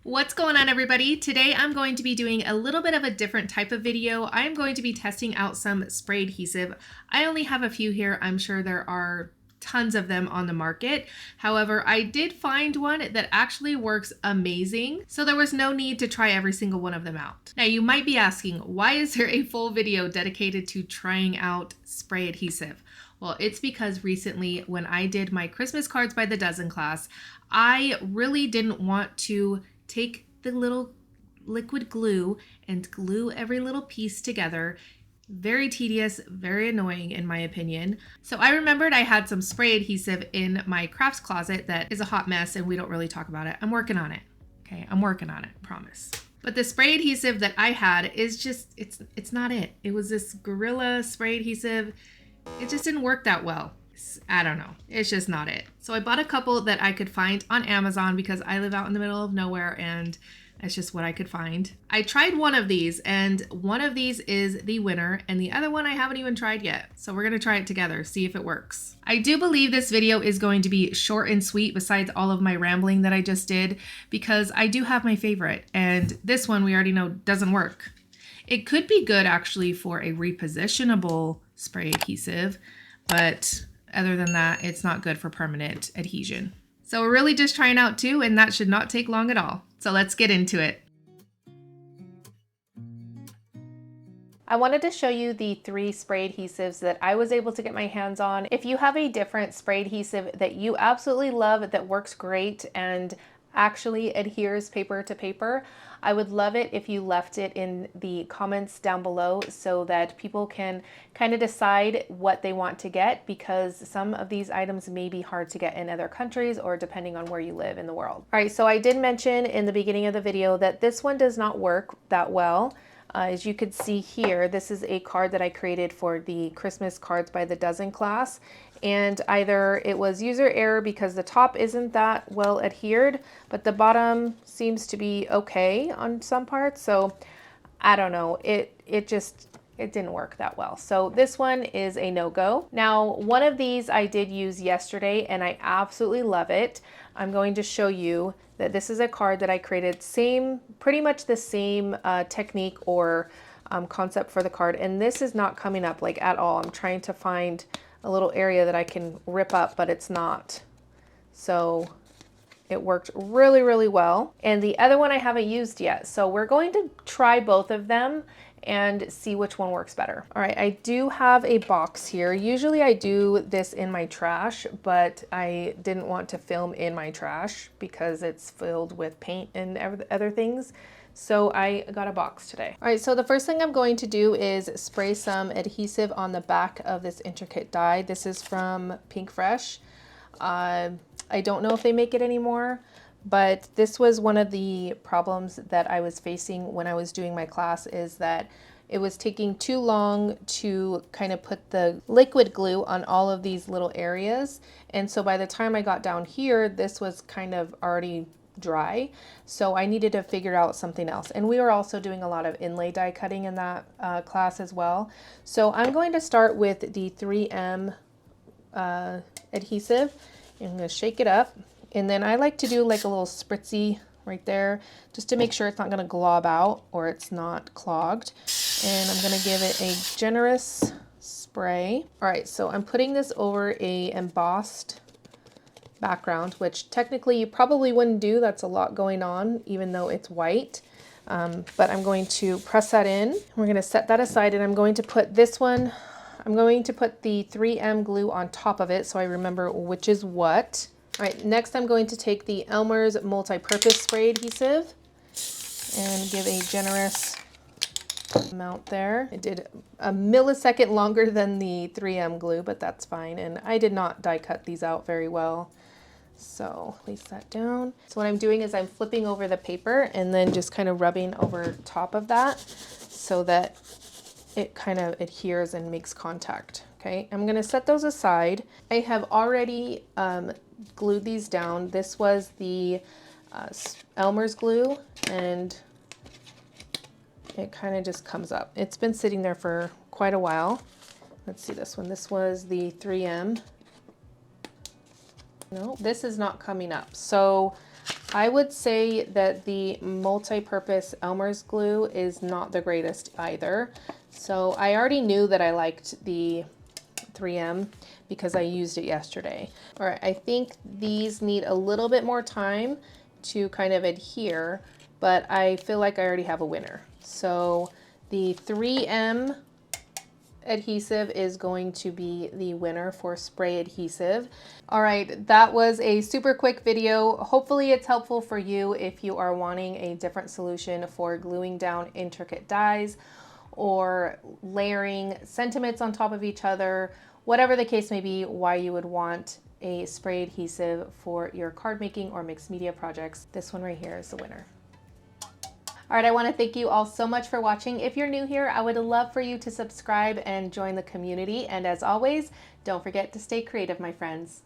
What's going on, everybody? Today I'm going to be doing a little bit of a different type of video. I'm going to be testing out some spray adhesive. I only have a few here. I'm sure there are tons of them on the market. However, I did find one that actually works amazing, so there was no need to try every single one of them out. Now you might be asking, why is there a full video dedicated to trying out spray adhesive? Well, it's because recently when I did my Christmas cards by the dozen class, I really didn't want to take the little liquid glue and glue every little piece together. Very tedious, very annoying in my opinion. So I remembered I had some spray adhesive in my crafts closet that is a hot mess and we don't really talk about it. I'm working on it. Okay, I'm working on it, promise. But the spray adhesive that I had is just, it's not it. It was this Gorilla spray adhesive. It just didn't work that well. I don't know. It's just not it. So I bought a couple that I could find on Amazon because I live out in the middle of nowhere and that's just what I could find. I tried one of these and one of these is the winner and the other one I haven't even tried yet. So we're gonna try it together, see if it works. I do believe this video is going to be short and sweet besides all of my rambling that I just did because I do have my favorite and this one we already know doesn't work. It could be good actually for a repositionable spray adhesive, but other than that, it's not good for permanent adhesion. So we're really just trying out two, and that should not take long at all. So let's get into it. I wanted to show you the 3 spray adhesives that I was able to get my hands on. If you have a different spray adhesive that you absolutely love, that works great and actually adheres paper to paper, I would love it if you left it in the comments down below so that people can kind of decide what they want to get, because some of these items may be hard to get in other countries or depending on where you live in the world. All right, so I did mention in the beginning of the video that this one does not work that well. As you could see here, this is a card that I created for the Christmas cards by the dozen class, and either it was user error because the top isn't that well adhered, but the bottom seems to be okay on some parts. So I don't know, it didn't work that well. So this one is a no-go. Now, one of these I did use yesterday and I absolutely love it. I'm going to show you that this is a card that I created, pretty much the same technique or concept for the card. And this is not coming up like at all. I'm trying to find a little area that I can rip up, but it's not. So it worked really, really well. And the other one I haven't used yet. So we're going to try both of them and see which one works better. All right, I do have a box here. Usually I do this in my trash, but I didn't want to film in my trash because it's filled with paint and other things. So I got a box today. All right, so the first thing I'm going to do is spray some adhesive on the back of this intricate die. This is from Pink Fresh. I don't know if they make it anymore, but this was one of the problems that I was facing when I was doing my class, is that it was taking too long to kind of put the liquid glue on all of these little areas. And so by the time I got down here, this was kind of already dry. So I needed to figure out something else. And we were also doing a lot of inlay die cutting in that class as well. So I'm going to start with the 3M adhesive. I'm going to shake it up. And then I like to do like a little spritzy right there, just to make sure it's not going to glob out or it's not clogged. And I'm going to give it a generous spray. All right, so I'm putting this over a embossed background, which technically you probably wouldn't do. That's a lot going on, even though it's white. But I'm going to press that in. We're going to set that aside, and I'm going to put this one, I'm going to put the 3M glue on top of it so I remember which is what. All right, next I'm going to take the Elmer's multi-purpose spray adhesive and give a generous amount there. It did a millisecond longer than the 3M glue, but that's fine. And I did not die cut these out very well. So place that down. So what I'm doing is I'm flipping over the paper and then just kind of rubbing over top of that so that it kind of adheres and makes contact. Okay, I'm gonna set those aside. I have already glued these down. This was the Elmer's glue, and it kind of just comes up. It's been sitting there for quite a while. Let's see this one. This was the 3M. No, this is not coming up. So I would say that the multi-purpose Elmer's glue is not the greatest either. So I already knew that I liked the 3M because I used it yesterday. All right, I think these need a little bit more time to kind of adhere, but I feel like I already have a winner. So the 3M adhesive is going to be the winner for spray adhesive. All right, that was a super quick video. Hopefully it's helpful for you if you are wanting a different solution for gluing down intricate dies or layering sentiments on top of each other, whatever the case may be, why you would want a spray adhesive for your card making or mixed media projects. This one right here is the winner. All right, I want to thank you all so much for watching. If you're new here, I would love for you to subscribe and join the community. And as always, don't forget to stay creative, my friends.